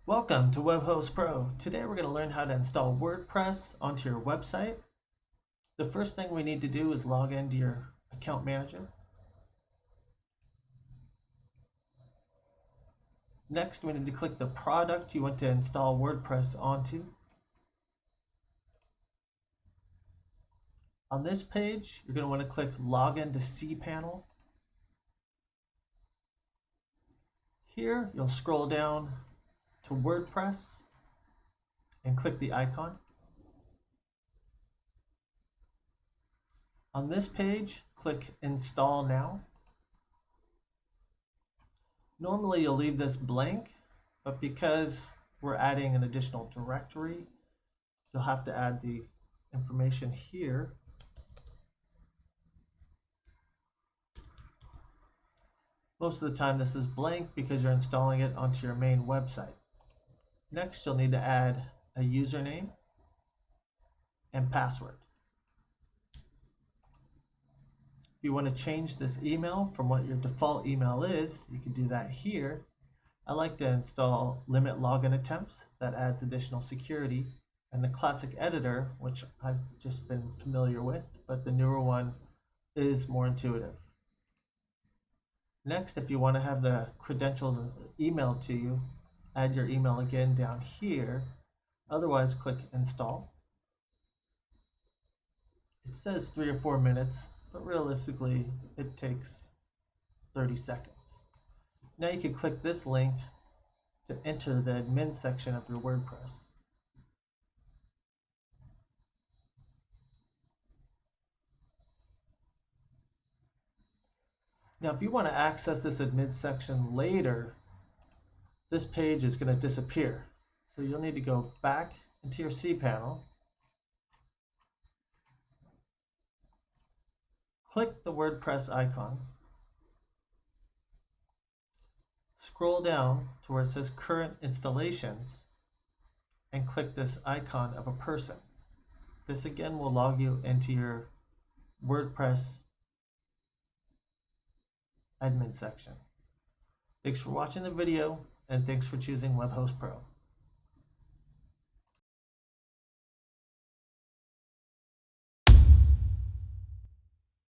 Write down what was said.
Welcome to WebHost Pro. Today we're going to learn how to install WordPress onto your website. The first thing we need to do is log into your account manager. Next, we need to click the product you want to install WordPress onto. On this page, you're going to want to click Login to cPanel. Here, you'll scroll down to WordPress and click the icon. On this page, click Install Now. Normally you'll leave this blank, but because we're adding an additional directory, you'll have to add the information here. Most of the time this is blank because you're installing it onto your main website. Next, you'll need to add a username and password. If you want to change this email from what your default email is, you can do that here. I like to install limit login attempts. That adds additional security. And the classic editor, which I've just been familiar with, but the newer one is more intuitive. Next, if you want to have the credentials emailed to you, add your email again down here. Otherwise, click Install. It says 3 or 4 minutes, but realistically, it takes 30 seconds. Now you can click this link to enter the admin section of your WordPress. Now, if you want to access this admin section later, this page is going to disappear. So you'll need to go back into your cPanel, click the WordPress icon, scroll down to where it says Current Installations, and click this icon of a person. This again will log you into your WordPress admin section. Thanks for watching the video, and thanks for choosing WebHost Pro.